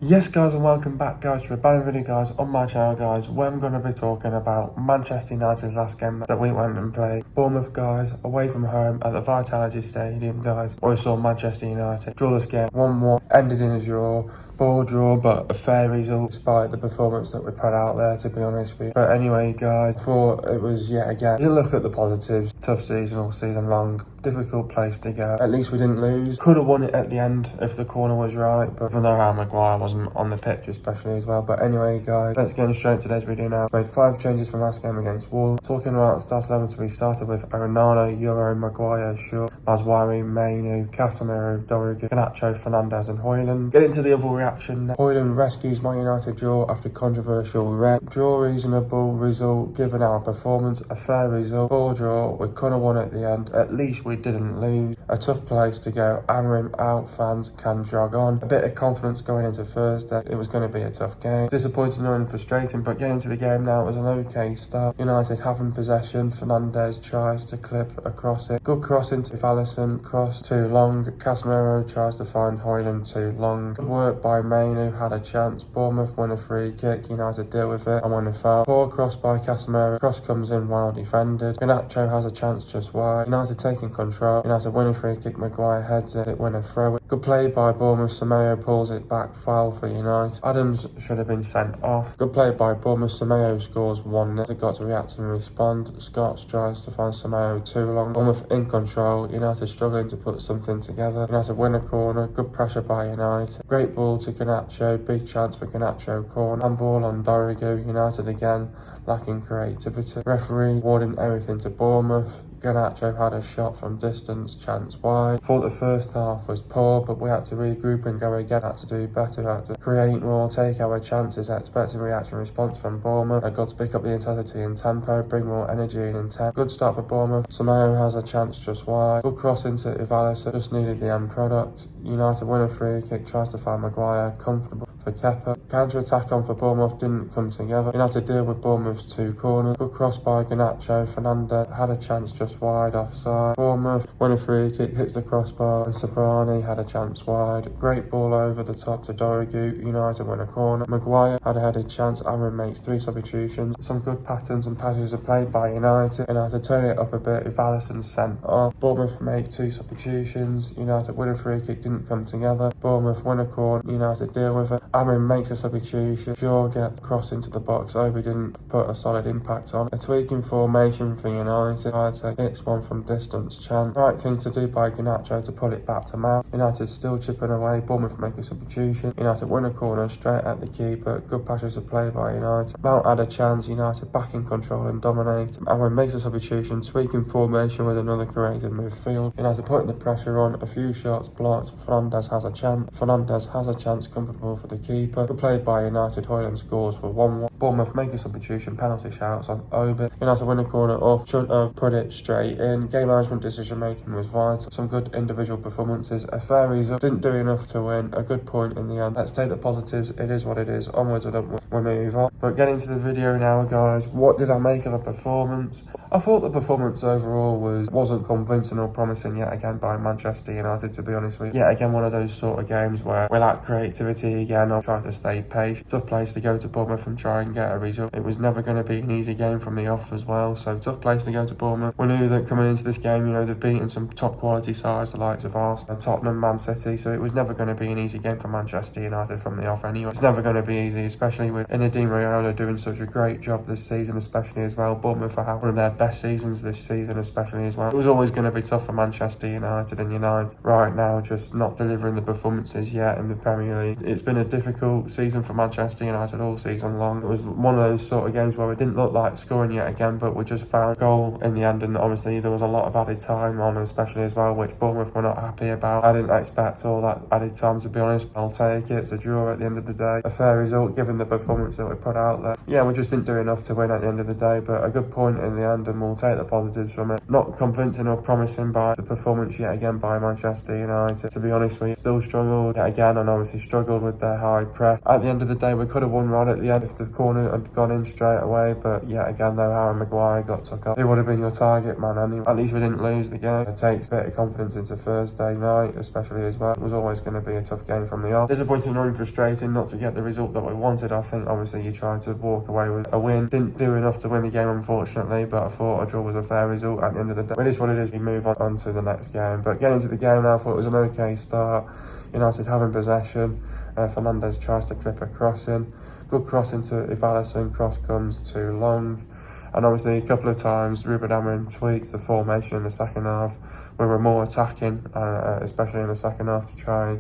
Yes guys, and welcome back guys to a brand new video guys on my channel guys, where I'm going to be talking about Manchester United's last game that we went and played. Bournemouth guys, away from home at the Vitality Stadium guys, where we saw Manchester United draw this game 1-1, ended in a draw. Ball draw, but a fair result despite the performance that we put out there, to be honest with you. But anyway guys, thought it was yet again, you look at the positives, tough season all season long, difficult place to go. At least we didn't lose. Could have won it at the end if the corner was right, but even though Harry Maguire wasn't on the pitch especially as well. But anyway guys, let's get straight into today's video now. Made 5 changes from last game against Wolves. Talking about the start 11, so we started with Ronaldo, Euro, Maguire, Shaw, Mazwari, Mainu, Casemiro, Dorrigo, Garnacho, Fernandez and Højlund. Get into the other reaction. Højlund rescues Man United draw after controversial red. Draw reasonable result given our performance, a fair result. Ball draw, we could have won at the end. At least we didn't lose. A tough place to go. Amorim out, fans can jog on. A bit of confidence going into Thursday. It was going to be a tough game. Disappointing and frustrating, but getting into the game now, it was an okay start. United having possession. Fernandez tries to clip across it. Good cross into Alisson. Cross too long. Casemiro tries to find Højlund too long. Good work by Mainu, had a chance. Bournemouth win a free kick. United deal with it and win a foul. Poor cross by Casemiro. Cross comes in well defended. Garnacho has a chance just wide. United taking control. United win a free kick. Maguire heads it, win a throw. Good play by Bournemouth. Semedo pulls it back. Foul for United. Adams should have been sent off. Good play by Bournemouth. Semedo scores 1-0. They got to react and respond. Scott tries to find Semedo too long. Bournemouth in control. United struggling to put something together. United win a corner. Good pressure by United. Great ball to Garnacho, big chance for Garnacho, corner, and ball on Dorrigo. United again lacking creativity. Referee awarding everything to Bournemouth. Garnacho had a shot from distance, chance wide. Thought the first half was poor, but we had to regroup and go again. Had to do better, had to create more, take our chances, expecting reaction response from Bournemouth. I got to pick up the intensity and tempo, bring more energy and intent. Good start for Bournemouth. Semedo has a chance just wide. Good cross into Alisson, just needed the end product. United win a free kick, tries to find Maguire, comfortable for Kepa. Counter attack on for Bournemouth didn't come together. United deal with Bournemouth's 2 corners. Good cross by Garnacho. Fernandez had a chance just wide offside. Bournemouth win a free kick, hits the crossbar, and Soprani had a chance wide. Great ball over the top to Dorrigo. United win a corner. Maguire had a headed chance. Amorim makes 3 substitutions. Some good patterns and passes are played by United. United turn it up a bit if Alisson sent off. Bournemouth make 2 substitutions. United win a free kick, didn't come together. Bournemouth win a corner. United deal with it. Amorim makes a substitution. Shaw get cross into the box. Obi didn't put a solid impact on. A tweaking formation for United. United hits one from distance. Chance. Right thing to do by Garnacho to pull it back to Mount. United still chipping away. Bournemouth make a substitution. United win a corner straight at the keeper. Good passes of play by United. Mount had a chance. United back in control and dominating. Amorim makes a substitution. Tweaking formation with another creative midfield. United putting the pressure on. A few shots blocked. Fernandez has a chance. Comfortable for the keeper. Good play by United. Højlund scores for 1-1. Bournemouth make a substitution. Penalty shouts on Obi. United win a corner off. Should have put it straight in. Game management decision making was vital. Some good individual performances. A fair result. Didn't do enough to win. A good point in the end. Let's take the positives. It is what it is. Onwards and upwards. We'll move on. But getting to the video now guys. What did I make of the performance? I thought the performance overall wasn't convincing or promising yet again by Manchester United, to be honest with you. Yet again one of those sort of games where we lack creativity again. I'll try to stay patient. Tough place to go to Bournemouth and try and get a result. It was never going to be an easy game from the off as well, so tough place to go to Bournemouth. We knew that coming into this game, you know, they've beaten some top quality sides, the likes of Arsenal, Tottenham, Man City, so it was never going to be an easy game for Manchester United from the off anyway. It's never going to be easy, especially with Raiola doing such a great job this season, especially as well. Bournemouth are having one of their best seasons this season, especially as well. It was always going to be tough for Manchester United, and United right now just not delivering the performances yet in the Premier League. It's been a difficult season for Manchester United all season long. It was one of those sort of games where we didn't look like scoring yet again, but we just found a goal in the end, and obviously there was a lot of added time on, especially as well, which Bournemouth were not happy about. I didn't expect all that added time, to be honest. I'll take it. It's a draw at the end of the day. A fair result given the performance that we put out there. Yeah, we just didn't do enough to win at the end of the day, but a good point in the end, and we'll take the positives from it. Not convincing or promising by the performance yet again by Manchester United, to be honest with you. Still struggled yet again, and obviously struggled with their high press. At the end of the day, we could have won right at the end if the corner had gone in straight away, but yet again though, Harry Maguire got took off. He would have been your target man anyway. At least we didn't lose the game. It takes a bit of confidence into Thursday night, especially as well. It was always going to be a tough game from the off. Disappointing and frustrating not to get the result that we wanted. I think obviously you tried to walk away with a win. Didn't do enough to win the game unfortunately, but I thought a draw was a fair result at the end of the day. It is what it is, we move on to the next game. But getting into the game now, I thought it was an okay start. United having possession. Fernandez tries to clip a cross in. Good cross into Alisson, cross comes too long. And obviously a couple of times Ruben Amorim tweaked the formation in the second half. We were more attacking, especially in the second half, to try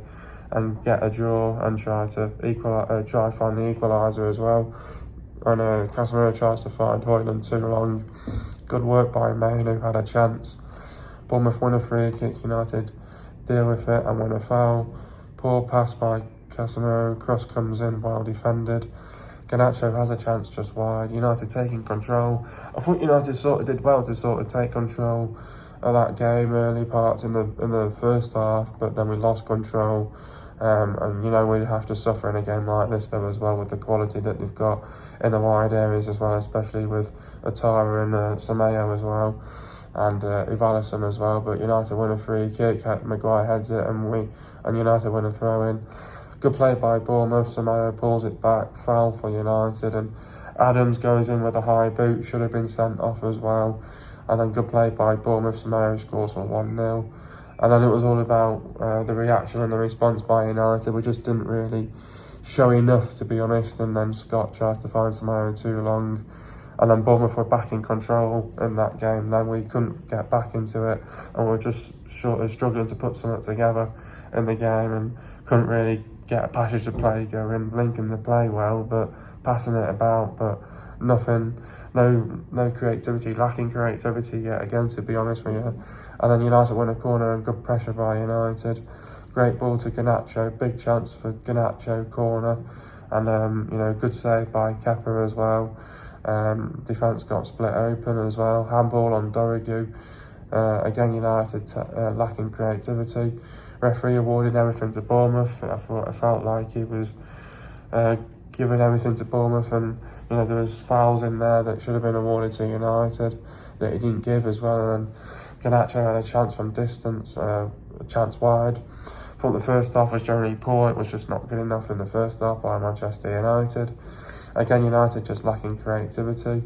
and get a draw and try to find the equaliser as well. And Casemiro tries to find Højlund too long. Good work by Maine, who had a chance. Bournemouth win a free kick, United deal with it and win a foul. Poor pass by Casemiro, cross comes in, well defended. Garnacho has a chance just wide. United taking control. I thought United sort of did well to take control of that game early parts in the first half, but then we lost control. And you know, we have to suffer in a game like this though as well, with the quality that they've got in the wide areas as well, especially with Atara and Semedo as well, and Alisson as well. But United win a free kick, Maguire heads it, and United win a throw in. Good play by Bournemouth. Semedo pulls it back, foul for United, and Adams goes in with a high boot, should have been sent off as well. And then good play by Bournemouth. Semedo scores for 1-0. And then it was all about the reaction and the response by United. We just didn't really show enough, to be honest. And then Scott tries to find Semedo too long. And then Bournemouth were back in control in that game. Then we couldn't get back into it, and we were just sort of struggling to put something together in the game, and couldn't really get a passage of play going. Linking the play well, but passing it about, but nothing. No creativity, lacking creativity yet again, to be honest with you. And then United win a corner and good pressure by United. Great ball to Garnacho, big chance for Garnacho, corner. And, you know, good save by Kepa as well. Defence got split open as well. Handball on Dorrigu. Again, United lacking creativity. Referee awarded everything to Bournemouth. I felt like he was giving everything to Bournemouth, and you know, there was fouls in there that should have been awarded to United that he didn't give as well. And Garnacho had a chance from distance, a chance wide. I thought the first half was generally poor. It was just not good enough in the first half by Manchester United. Again, United just lacking creativity,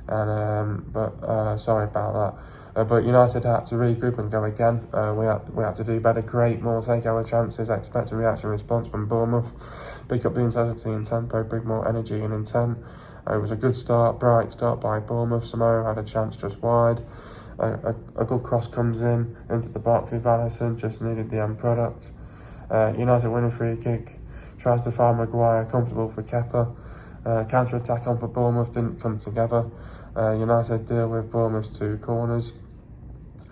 and sorry about that. But United had to regroup and go again. We had to do better, create more, take our chances, expect a reaction response from Bournemouth, pick up the intensity and tempo, bring more energy and intent. It was a good start, bright start by Bournemouth. Samoa had a chance just wide. A good cross comes in into the box with Alisson, just needed the end product. United win a free kick, tries to find Maguire, comfortable for Kepa. Counter attack on for Bournemouth didn't come together. United deal with Bournemouth's two corners.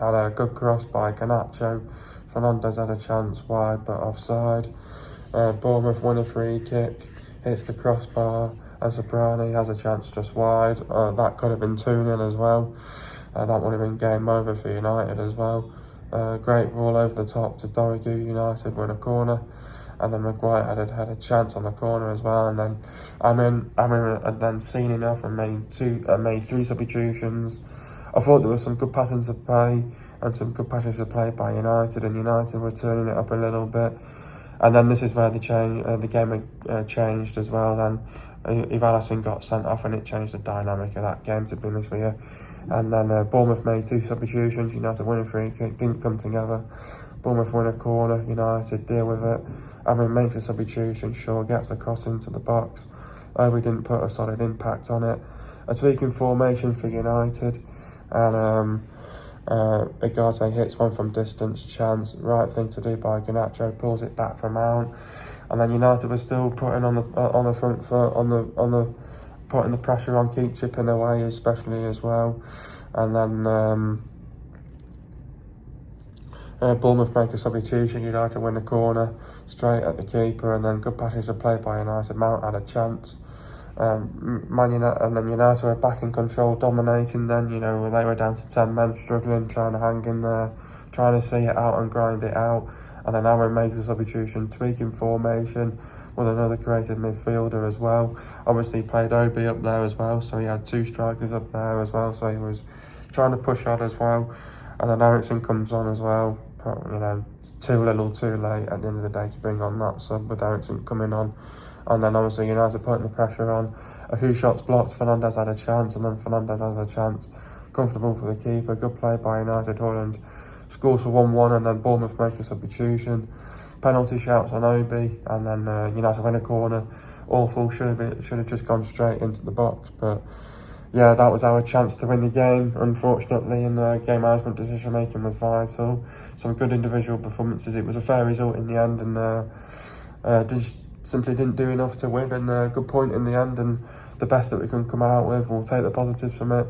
Had a good cross by Garnacho. Fernandez had a chance wide but offside. Bournemouth win a free kick, hits the crossbar, and Soprani has a chance just wide. That could have been 2-0 as well. That would have been game over for United as well. Great ball over the top to Dorrigu. United win a corner. And then Maguire had a chance on the corner as well. And then Amin had then seen enough and made 3 substitutions. I thought there were some good patterns of play and some good patterns of play by United, and United were turning it up a little bit. And then this is where the game changed as well. Then Alisson got sent off, and it changed the dynamic of that game, to be honest with you. And then Bournemouth made 2 substitutions. United win a free kick, didn't come together. Bournemouth win a corner, United deal with it. Amin makes a substitution, Shaw gets the cross into the box. We didn't put a solid impact on it. A tweaking formation for United, and Igarte hits one from distance, chance, right thing to do by Garnacho, pulls it back from Mount. And then United was still putting on the front foot, putting the pressure on, keep chipping away especially as well. And then Bournemouth make a substitution, United win the corner, straight at the keeper, and then good passage of play by United. Mount had a chance. And then United were back in control, dominating then, you know, they were down to 10 men, struggling, trying to hang in there, trying to see it out and grind it out. And then Aaron makes a substitution, tweaking formation with another creative midfielder as well. Obviously played Obi up there as well, so he had 2 strikers up there as well, so he was trying to push on as well. And then Ericsson comes on as well, but, you know, too little too late at the end of the day to bring on that sub with Ericsson coming on. And then obviously United putting the pressure on. A few shots blocked, Fernandes had a chance, and then Fernandes has a chance. Comfortable for the keeper, good play by United. Højlund scores for 1-1, and then Bournemouth make a substitution. Penalty shouts on Obi, and then United win a corner. Awful, should have just gone straight into the box. But yeah, that was our chance to win the game, unfortunately, and game management decision making was vital. Some good individual performances. It was a fair result in the end, and just simply didn't do enough to win, and good point in the end, and the best that we can come out with. We'll take the positives from it,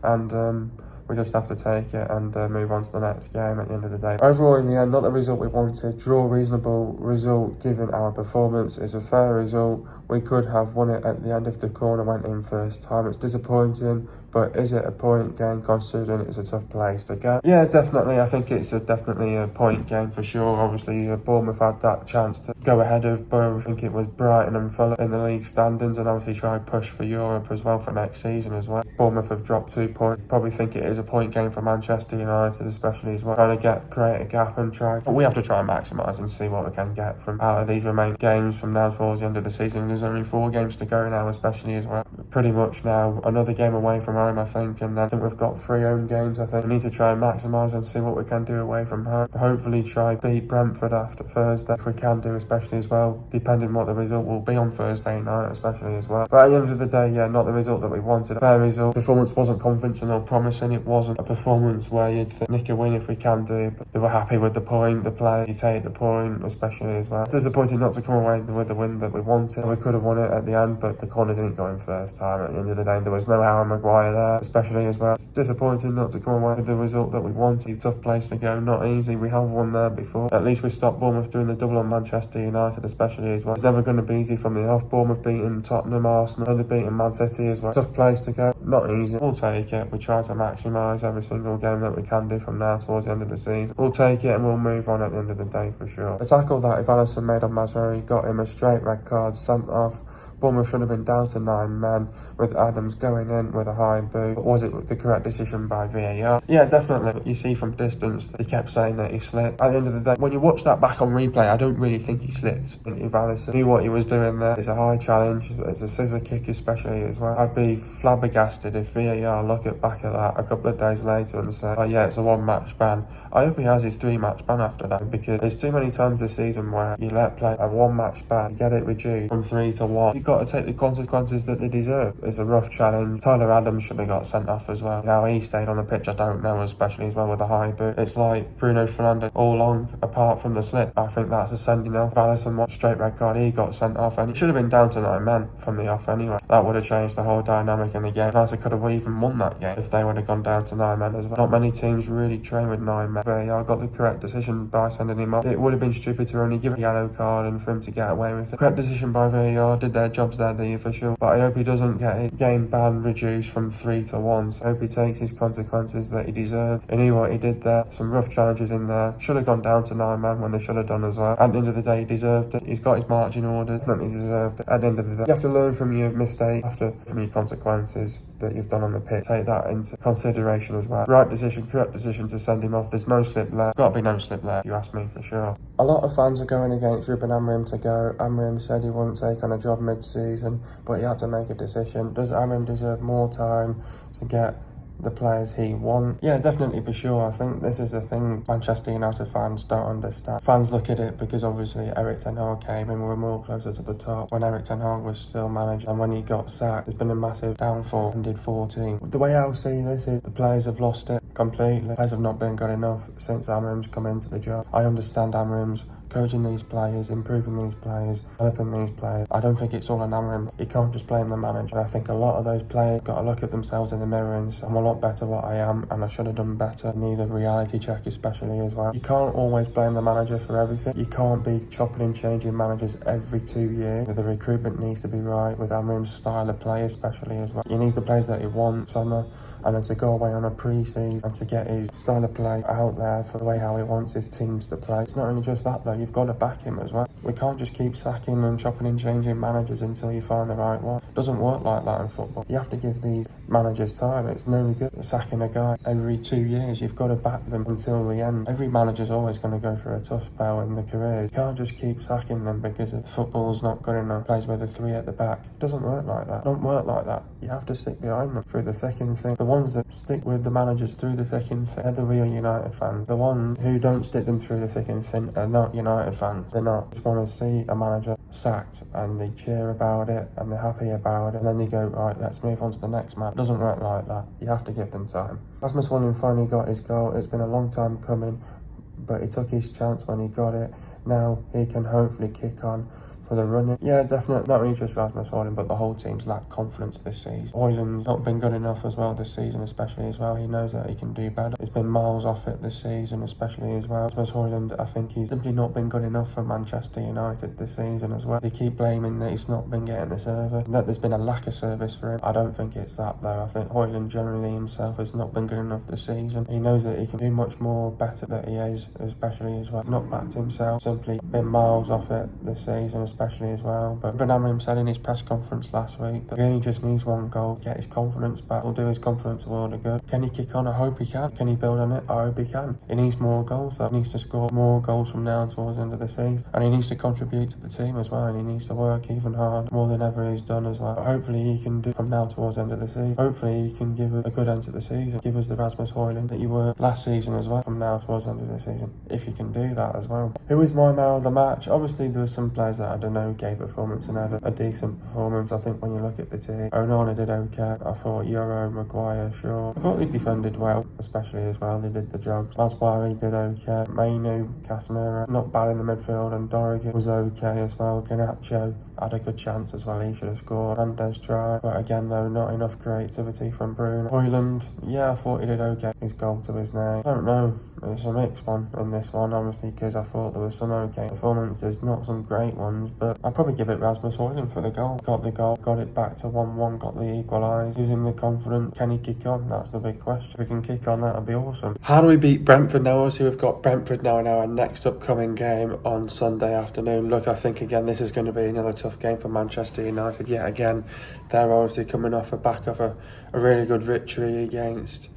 and we just have to take it and move on to the next game at the end of the day. Overall, in the end, not the result we wanted. Draw, reasonable result given our performance. Is a fair result. We could have won it at the end if the corner went in first time. It's disappointing, but is it a point game considering it's a tough place to go? Yeah, definitely. I think it's definitely a point game for sure. Obviously, Bournemouth had that chance to go ahead of both. I think it was Brighton and Fulham in the league standings, and obviously try and push for Europe as well for next season as well. Bournemouth have dropped 2 points. Probably think it is a point game for Manchester United, especially as well. Trying to create a gap and try. But we have to try and maximise and see what we can get from out of these remaining games from now towards the end of the season. There's only 4 games to go now, especially as well. Pretty much now another game away from home, I think, and then I think we've got 3 home games. I think we need to try and maximise and see what we can do away from home. Hopefully try beat Brentford after Thursday if we can do, especially as well, depending what the result will be on Thursday night, especially as well. But at the end of the day, yeah, not the result that we wanted. A fair result. Performance wasn't convincing or promising. It wasn't a performance where you'd think nick a win if we can do, but they were happy with the point, the play, you take the point, especially as well. It's disappointing not to come away with the win that we wanted. We could have won it at the end, but the corner didn't go in first time at the end of the day. There was no Aaron Maguire there, especially as well. Disappointing not to come away with the result that we wanted. Tough place to go, not easy. We have won there before. At least we stopped Bournemouth doing the double on Manchester United, especially as well. It's never going to be easy from the off. Bournemouth beating Tottenham, Arsenal, they're beating Man City as well. Tough place to go, not easy. We'll take it. We try to maximise every single game that we can do from now towards the end of the season. We'll take it and we'll move on at the end of the day for sure. The tackle that Alisson made on Masrari got him a straight red card, sent off. Bournemouth should have been down to 9 men with Adams going in with a high boot. But was it the correct decision by VAR? Yeah, definitely. You see from distance, they kept saying that he slipped. At the end of the day, when you watch that back on replay, I don't really think he slipped. If Alisson knew what he was doing there, it's a high challenge. It's a scissor kick especially as well. I'd be flabbergasted if VAR look back at that a couple of days later and say, oh yeah, it's a 1-match ban. I hope he has his 3-match ban after that, because there's too many times this season where you let play a 1-match ban, get it reduced from 3 to 1. You've got to take the consequences that they deserve. It's a rough challenge. Tyler Adams should have got sent off as well. How he stayed on the pitch, I don't know, especially as well with a high boot. It's like Bruno Fernandes all along, apart from the slip. I think that's a sending off. Alisson watched straight red card, he got sent off, and it should have been down to 9 men from the off anyway. That would have changed the whole dynamic in the game. United could have even won that game if they would have gone down to 9 men as well. Not many teams really train with 9 men. VAR got the correct decision by sending him off. It would have been stupid to only give a yellow card and for him to get away with it. Correct decision by VAR, did their jobs there, the official. But I hope he doesn't get his game ban reduced from 3 to 1. So I hope he takes his consequences that he deserved. He knew what he did there. Some rough challenges in there. Should have gone down to 9 men when they should have done as well. At the end of the day, he deserved it. He's got his marching orders. Definitely deserved it. At the end of the day, you have to learn from your mistake, from your consequences that you've done on the pitch. Take that into consideration as well. Right decision, correct decision to send him off. There's no slip there. Got to be no slip there, if you ask me, for sure. A lot of fans are going against Ruben Amorim to go. Amorim said he wouldn't take on a job mid-season, but he had to make a decision. Does Amorim deserve more time to get the players he wants? Yeah, definitely, for sure. I think this is the thing Manchester United fans don't understand. Fans look at it because obviously Erik ten Hag came and we were more closer to the top when Erik ten Hag was still manager, and when he got sacked, there's been a massive downfall and did 14. The way I'll see this is the players have lost it completely. Players have not been good enough since Amorim's come into the job. I understand Amorim's coaching these players, improving these players, helping these players. I don't think it's all on Amram. You can't just blame the manager. I think a lot of those players got to look at themselves in the mirror and say, I'm a lot better what I am, and I should have done better. I need a reality check especially as well. You can't always blame the manager for everything. You can't be chopping and changing managers every 2 years. The recruitment needs to be right with Amram's style of play especially as well. He needs the players that he wants, and then to go away on a pre-season and to get his style of play out there for the way how he wants his teams to play. It's not only just that though, you've got to back him as well. We can't just keep sacking and chopping and changing managers until you find the right one. It doesn't work like that in football. You have to give these managers time. It's no good sacking a guy every 2 years. You've got to back them until the end. Every manager's always going to go through a tough spell in their career. You can't just keep sacking them because the football's not good enough. Plays with a 3 at the back. It doesn't work like that. Don't work like that. You have to stick behind them through the thick and thin. The ones that stick with the managers through the thick and thin are the real United fans. The ones who don't stick them through the thick and thin are not United fans. They're not. Just want to see a manager sacked and they cheer about it and they're happy about it, and then they go, right, let's move on to the next man. It doesn't work like that. You have to give them time. Rasmus Højlund finally got his goal. It's been a long time coming, but he took his chance when he got it. Now he can hopefully kick on for the running. Yeah, definitely. Not only just Rasmus Højlund, but the whole team's lacked confidence this season. Højlund's not been good enough as well this season, especially as well. He knows that he can do better. He's been miles off it this season, especially as well. Rasmus Højlund, I think he's simply not been good enough for Manchester United this season as well. They keep blaming that he's not been getting the service, that there's been a lack of service for him. I don't think it's that though. I think Højlund generally himself has not been good enough this season. He knows that he can do much more better than he is, especially as well. Not backed himself, simply been miles off it this season, especially as well. But Amram said in his press conference last week that he only just needs one goal to get his confidence back. Will do his confidence a world of good. Can he kick on? I hope he can. Can he build on it? I hope he can. He needs more goals though. He needs to score more goals from now towards the end of the season, and he needs to contribute to the team as well, and he needs to work even hard, more than ever he's done as well. But hopefully he can do from now towards the end of the season. Hopefully he can give a good end to the season, give us the Rasmus Højlund that you were last season as well, from now towards the end of the season, if he can do that as well. Who is my man of the match? Obviously there were some players that I don't know gave performance and had a decent performance. I think when you look at the team, Onana did okay. I thought Euro, Maguire, Shaw, I thought they defended well, especially as well. They did the jobs. Maswari did okay. Mainu, Casemiro, not bad in the midfield, and Dorrigan was okay as well. Garnacho had a good chance as well. He should have scored. Andes tried, but again though, not enough creativity from Bruno. Højlund, yeah, I thought he did okay. His goal to his name. I don't know. It's a mixed one in this one, obviously, because I thought there were some okay performances, not some great ones, but I'd probably give it Rasmus Højlund for the goal. Got the goal, got it back to 1-1, got the equalise, using the confidence. Can he kick on? That's the big question. If we can kick on, that'll be awesome. How do we beat Brentford now? Obviously, we've got Brentford now in our next upcoming game on Sunday afternoon. Look, I think again, this is going to be another tough game for Manchester United. Yet again, they're obviously coming off the back of a really good victory against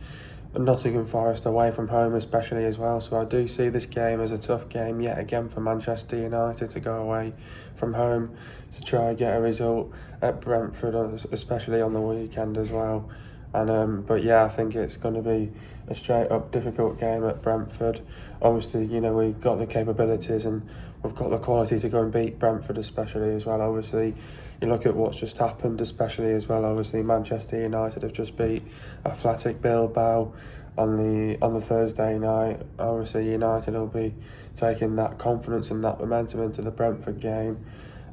Nottingham Forest away from home especially as well. So I do see this game as a tough game yet again for Manchester United to go away from home to try and get a result at Brentford, especially on the weekend as well. And but yeah, I think it's going to be a straight up difficult game at Brentford. Obviously, you know, we've got the capabilities and we've got the quality to go and beat Brentford especially as well. Obviously, you look at what's just happened especially as well. Obviously, Manchester United have just beat Athletic Bilbao on the Thursday night. Obviously, United will be taking that confidence and that momentum into the Brentford game.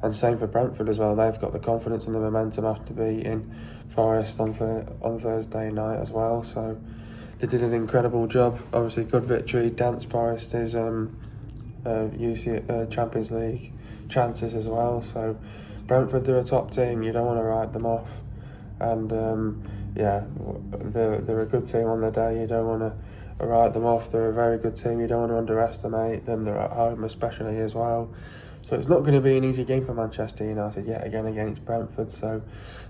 And same for Brentford as well. They've got the confidence and the momentum after beating Forest on Thursday night as well. So they did an incredible job. Obviously, good victory. Dance Forest's Champions League chances as well. So Brentford, they're a top team. You don't want to write them off. And yeah, they're a good team on the day. You don't want to write them off. They're a very good team. You don't want to underestimate them. They're at home especially as well. So it's not going to be an easy game for Manchester United yet again against Brentford. So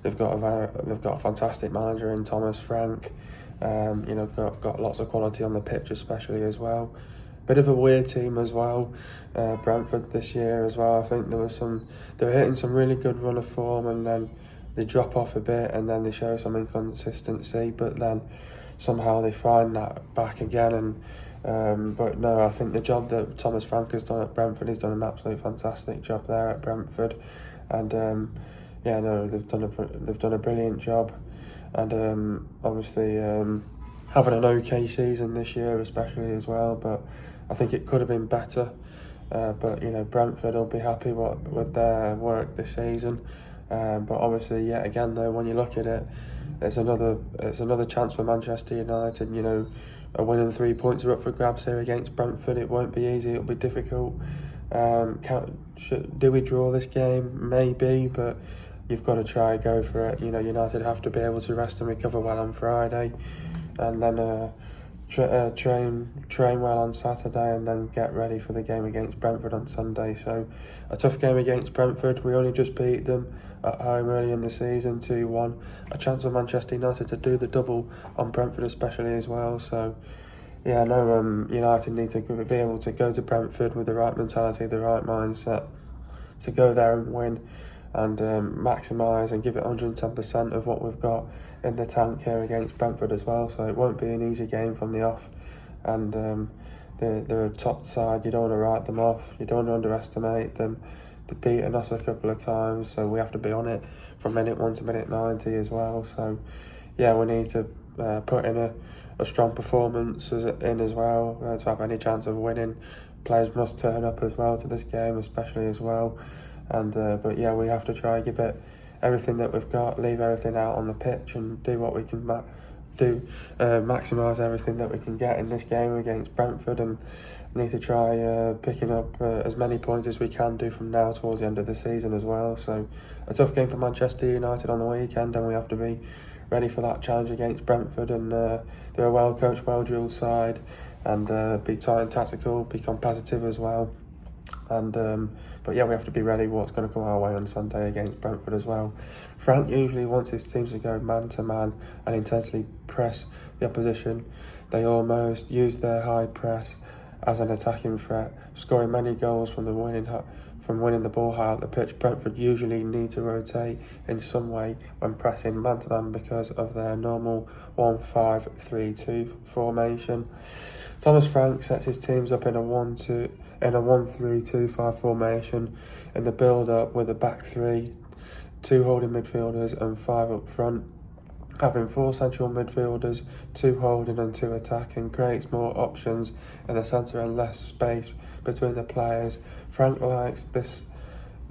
they've got a fantastic manager in Thomas Frank. You know, got lots of quality on the pitch especially as well. Bit of a weird team as well, Brentford this year as well. I think they were hitting some really good run of form, and then they drop off a bit, and then they show some inconsistency, but then somehow they find that back again. And but no, I think the job that Thomas Frank has done at Brentford, he's done an absolutely fantastic job there at Brentford, and yeah, no, they've done a brilliant job, and obviously having an okay season this year especially as well, but I think it could have been better. but you know, Brentford will be happy with their work this season. But obviously, yet again, though, when you look at it, it's another chance for Manchester United. You know, a win and 3 points are up for grabs here against Brentford. It won't be easy. It'll be difficult. Do we draw this game? Maybe, but you've got to try and go for it. You know, United have to be able to rest and recover well on Friday, and then train well on Saturday, and then get ready for the game against Brentford on Sunday. So a tough game against Brentford. We only just beat them at home early in the season, 2-1. A chance for Manchester United to do the double on Brentford especially as well. So yeah, no, United need to be able to go to Brentford with the right mentality, the right mindset, to go there and win, and maximise and give it 110% of what we've got in the tank here against Brentford as well. So it won't be an easy game from the off, and they're a top side. You don't want to write them off, you don't want to underestimate them. They've beaten us a couple of times, so we have to be on it from minute 1 to minute 90 as well. So yeah, we need to put in a strong performance in as well to have any chance of winning. Players must turn up as well to this game, especially as well. And but yeah, we have to try and give it everything that we've got, leave everything out on the pitch, and do what we can maximise everything that we can get in this game against Brentford, and need to try picking up as many points as we can do from now towards the end of the season as well. So a tough game for Manchester United on the weekend, and we have to be ready for that challenge against Brentford. And they're a well-coached, well-drilled side, and be tight and tactical, be competitive as well. And but yeah, we have to be ready what's going to come our way on Sunday against Brentford as well. Frank usually wants his teams to go man to man and intensely press the opposition. They almost use their high press as an attacking threat, scoring many goals from winning the ball high up the pitch. Brentford usually need to rotate in some way when pressing man to man because of their normal 1-5-3-2 formation. Thomas Frank sets his teams up in a 1-3-2-5 formation in the build-up with a back three, 2 holding midfielders and 5 up front. Having 4 central midfielders, 2 holding and 2 attacking, creates more options in the centre and less space between the players. Frank likes this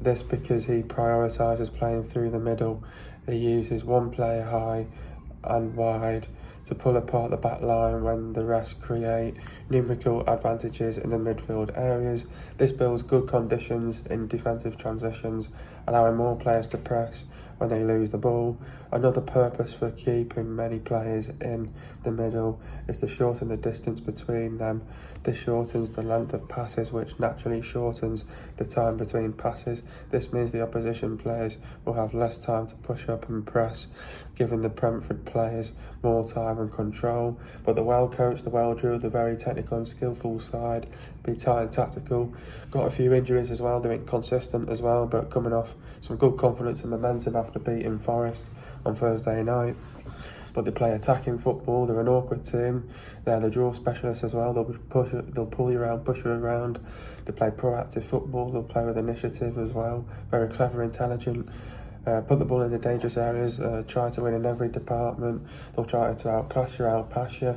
because he prioritises playing through the middle. He uses one player high and wide to pull apart the back line when the rest create numerical advantages in the midfield areas. This builds good conditions in defensive transitions, allowing more players to press when they lose the ball. Another purpose for keeping many players in the middle is to shorten the distance between them. This shortens the length of passes, which naturally shortens the time between passes. This means the opposition players will have less time to push up and press, giving the Brentford players more time and control. But the well-coached, the well-drilled, the very technical and skillful side be tight and tactical. Got a few injuries as well, they're inconsistent as well, but coming off some good confidence and momentum after beating Forest on Thursday night. But they play attacking football. They're an awkward team. They're the draw specialists as well. They'll pull you around, push you around. They play proactive football. They'll play with initiative as well. Very clever, intelligent. Put the ball in the dangerous areas. Try to win in every department. They'll try to outclass you, outpass you.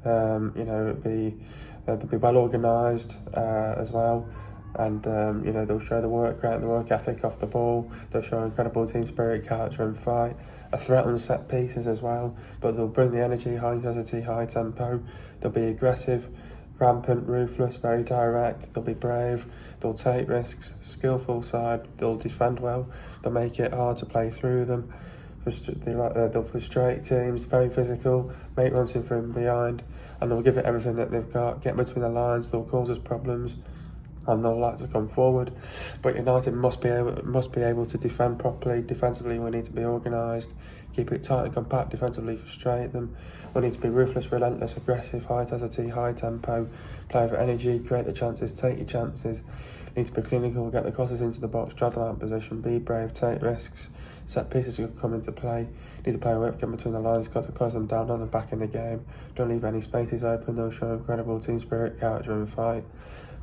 They'll be well organised as well. And they'll show the work rate and the work ethic off the ball. They'll show incredible team spirit, character and fight. A threat on set pieces as well, but they'll bring the energy, high intensity, high tempo. They'll be aggressive, rampant, ruthless, very direct. They'll be brave, they'll take risks, skillful side. They'll defend well, they'll make it hard to play through them. They'll frustrate teams, very physical, make runs in from behind, and they'll give it everything that they've got, get between the lines. They'll cause us problems, and they'll like to come forward. But United must be able to defend properly. Defensively, we need to be organised, keep it tight and compact. Defensively, frustrate them. We need to be ruthless, relentless, aggressive, high intensity, high tempo, play for energy, create the chances, take your chances. Need to be clinical, get the crosses into the box, drive them out of position, be brave, take risks. Set pieces will come into play. Need to play with, get between the lines, got to close them down on the back in the game. Don't leave any spaces open. They'll show incredible team spirit, character and fight.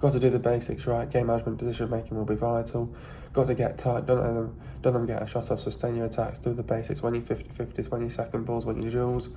Got to do the basics right. Game management, decision making will be vital. Got to get tight. Don't let them get a shot off. Sustain your attacks. Do the basics. When you 50-50s, when you second balls, when you duels.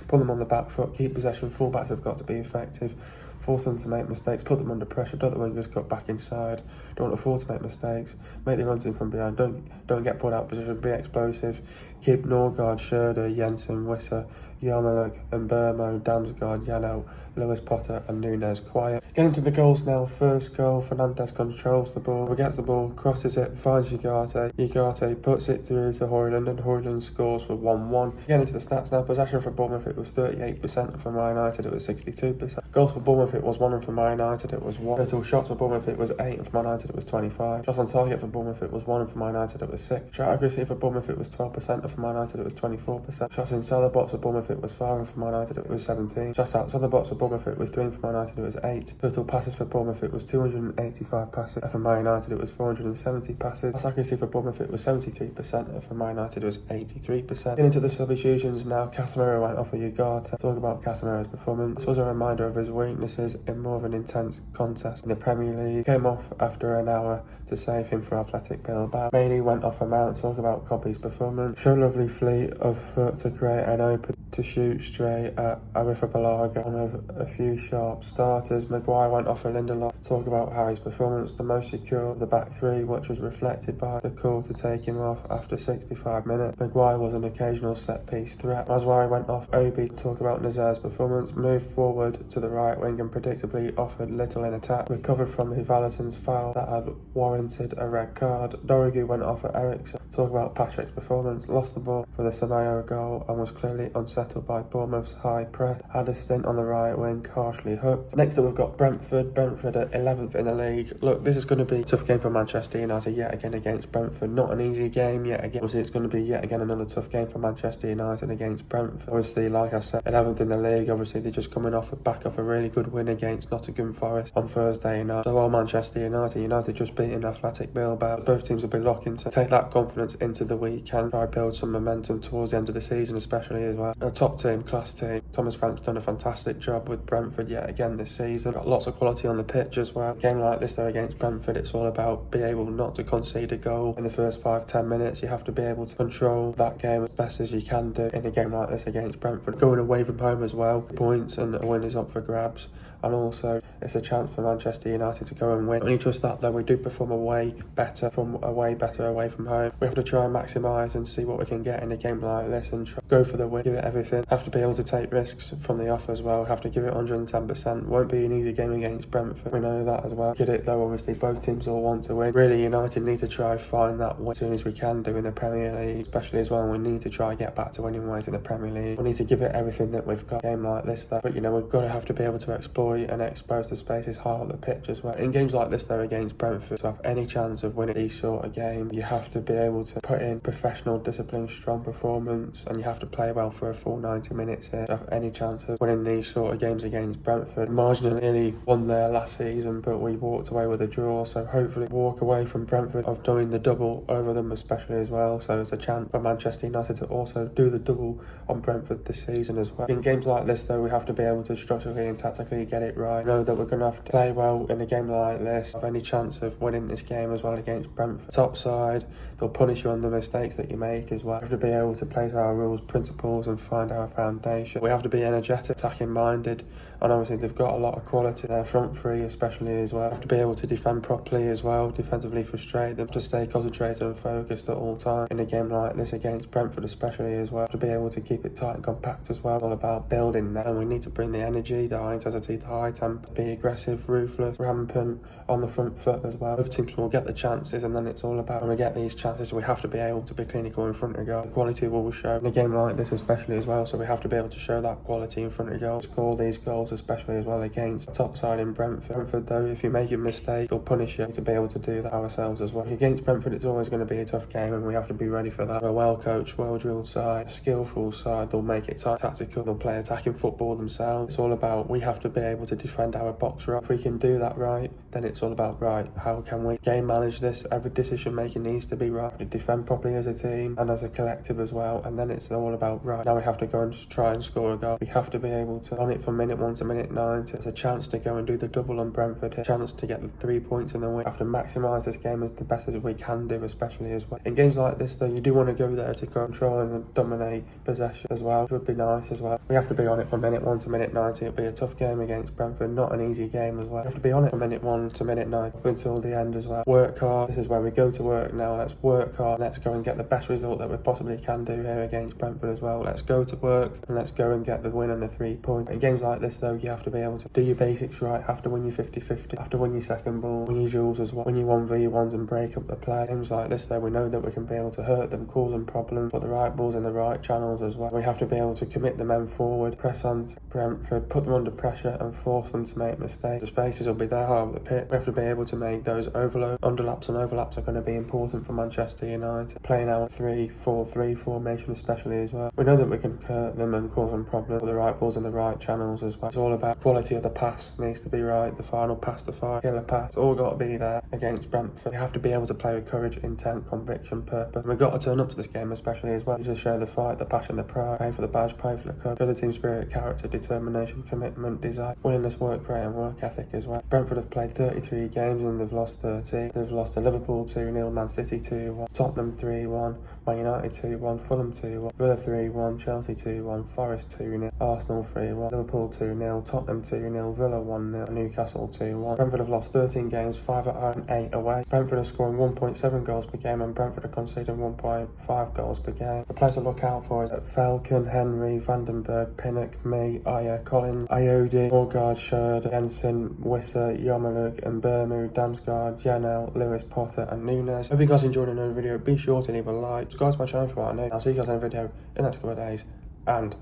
Pull them on the back foot. Keep possession. Fullbacks have got to be effective. force them to make mistakes, put them under pressure, don't let the wingers cut back inside, don't afford to make mistakes, make the runs in from behind, don't get put out of position, be explosive, keep Norgard, Schroeder, Jensen, Wisser, Yarmoliuk, and Burmo, Damsgaard, Yano, Lewis Potter and Nunes quiet. Getting to the goals now. First goal, Fernandes controls the ball, gets the ball, crosses it, finds Ugarte puts it through to Højlund, and Højlund scores for 1-1. Getting into the stats now. Possession for Bournemouth, it was 38%, for Man United it was 62%. Goals for Bournemouth, it was 1, and for Man United it was 1. Total shots for Bournemouth, it was 8, and for Man United it was 25. Shots on target for Bournemouth, it was 1, and for Man United it was 6. Shot accuracy for Bournemouth, it was 12%, and for Man United it was 24%. Shots inside the box for Bournemouth, it was 5, and for Man United it was 17. Shots outside the box for Bournemouth, it was 3, and for Man United it was 8. Total passes for Bournemouth, it was 285 passes, and for Man United it was 470 passes. Pass accuracy for Bournemouth, it was 73%, and for Man United it was 83%. Getting into the substitutions now. Casemiro went off for Ugarte. Talk about Casemiro's performance. This was a reminder of his weaknesses in more of an intense contest in the Premier League. Came off after an hour to save him for Athletic Bilbao. Mainly went off for Mount. Talk about Copy's performance. Showed a lovely fleet of foot to create an open to shoot straight at Arifabalaga. One of a few sharp starters. Maguire went off for Lindelof. Talk about Harry's performance, the most secure of the back three, which was reflected by the call to take him off after 65 minutes. Maguire was an occasional set-piece threat. Mazwari went off. Obi, talk about Nazar's performance, moved forward to the right wing and predictably offered little in attack. Recovered from Hivalason's foul that had warranted a red card. Dorigu went off for Ericsson. Talk about Patrick's performance, lost the ball for the Samayo goal and was clearly unsettled by Bournemouth's high press. Had a stint on the right wing, harshly hooked. Next up we've got Brentford at 11th in the league. Look, this is going to be a tough game for Manchester United yet again against Brentford. Not an easy game yet again. Obviously it's going to be yet again another tough game for Manchester United against Brentford. Obviously, like I said, 11th in the league. Obviously they're just coming off a really good win against Nottingham Forest on Thursday night. So while Manchester United just beating Athletic Bilbao, both teams will be looking to take that confidence into the weekend, try to build some momentum towards the end of the season especially as well. A top team, class team. Thomas Frank's done a fantastic job with Brentford yet again this season. Got lots of quality on the pitch as well. A game like this though against Brentford, it's all about being able not to concede a goal in the first 5-10 minutes. You have to be able to control that game as best as you can do in a game like this against Brentford. Going away from home as well, points and a win is up for grabs, and also it's a chance for Manchester United to go and win. Only just that though, we do perform away better away from home. We have to try and maximise and see what we can get in a game like this and try, go for the win, give it everything. Have to be able to take risks from the off as well. Have to give it 110%. Won't be an easy game against Brentford, we know that as well. Get it though, obviously both teams all want to win. Really, United need to try find that win as soon as we can do in the Premier League, especially as well. We need to try get back to winning ways in the Premier League. We need to give it everything that we've got. A game like this though, but you know, we've got to have to be able to exploit and expose the spaces high on the pitch as well. In games like this though against Brentford, to have any chance of winning these sort of games, you have to be able to put in professional, disciplined, strong performance, and you have to play well for a full 90 minutes here to have any chance of winning these sort of games against Brentford. Marginally won there last season, but we walked away with a draw, so hopefully walk away from Brentford of doing the double over them especially as well. So it's a chance for Manchester United to also do the double on Brentford this season as well. In games like this though, we have to be able to structurally and tactically get it right. Know that we're going to have to play well in a game like this, have any chance of winning this game as well against Brentford. Top side, they'll punish you on the mistakes that you make as well. We have to be able to place our rules, principles and find our foundation. We have to be energetic, attacking minded, and obviously they've got a lot of quality in their front three especially as well. We have to be able to defend properly as well, defensively frustrate them, to stay concentrated and focused at all times in a game like this against Brentford especially as well. To be able to keep it tight and compact as well. It's all about building that, and we need to bring the energy, the high intensity, the high tempo, be aggressive, ruthless, rampant on the front foot as well. Both teams will get the chances, and then it's all about when we get these chances, we have to be able to be clinical in front of goal. Quality will show in a game like this especially as well, so we have to be able to show that quality in front of goal. Score these goals especially as well against the top side in Brentford. Brentford though, if you make a mistake, they'll punish you. To be able to do that ourselves as well. Against Brentford, it's always going to be a tough game, and we have to be ready for that. We're a well-coached, well-drilled side, a skillful side. They'll make it tactical, they'll play attacking football themselves. It's all about, we have to be able to defend our box right. If we can do that right, then it's all about, right, how can we game manage this? Every decision making needs to be right. To defend properly as a team and as a collective as well, and then it's all about, right, now we have to go and try and score a goal. We have to be able to on it from minute 1 to minute 90. It's a chance to go and do the double on Brentford, a chance to get the 3 points in the win. We have to maximise this game as the best as we can do, especially as well. In games like this though, you do want to go there to control and dominate possession as well, which would be nice as well. We have to be on it from minute 1 to minute 90. It'll be a tough game against against Brentford. Not an easy game as well. You have to be on it from minute 1 to minute 9 up until the end as well. Work hard. This is where we go to work now. Let's work hard. Let's go and get the best result that we possibly can do here against Brentford as well. Let's go to work and let's go and get the win and the 3 points. In games like this though, you have to be able to do your basics right. Have to win your 50-50. Have to win your second ball. Win your duels as well. Win your 1v1s and break up the play. Games like this though, we know that we can be able to hurt them, cause them problems, put the right balls in the right channels as well. We have to be able to commit the men forward, press on to Brentford, put them under pressure and force them to make mistakes. The spaces will be there all over the pitch. We have to be able to make those underlaps, and overlaps are going to be important for Manchester United. Playing our 3-4-3 formation especially as well. We know that we can hurt them and cause them problems, put the right balls in the right channels as well. It's all about quality of the pass needs to be right, the final pass, the killer pass, it's all got to be there against Brentford. We have to be able to play with courage, intent, conviction, purpose. And we've got to turn up to this game especially as well. You just show the fight, the passion, the pride, pay for the badge, pay for the cup, show the team spirit, character, determination, commitment, desire, willingness, work rate and work ethic as well. Brentford have played 33 games and they've lost 13. They've lost to Liverpool 2-0, Man City 2-1, Tottenham 3-1, Man United 2-1, Fulham 2-1, Villa 3-1, Chelsea 2-1, Forest 2-0, Arsenal 3-1, Liverpool 2-0, Tottenham 2-0, Villa 1-0, Newcastle 2-1. Brentford have lost 13 games, 5 at home and 8 away. Brentford are scoring 1.7 goals per game and Brentford are conceding 1.5 goals per game. The players to look out for is Falcon, Henry, Vandenberg, Pinnock, May, Ayer, Collins, Iodi, Morgard, Schroeder, Jensen, Wisser, Yarmolenko, and Bournemouth, Damsgaard, Janel, Lewis, Potter and Nunes. Hope you guys enjoyed another video. Be sure to leave a like, subscribe to my channel for what I know. I'll see you guys in a video in the next couple of days and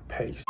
peace.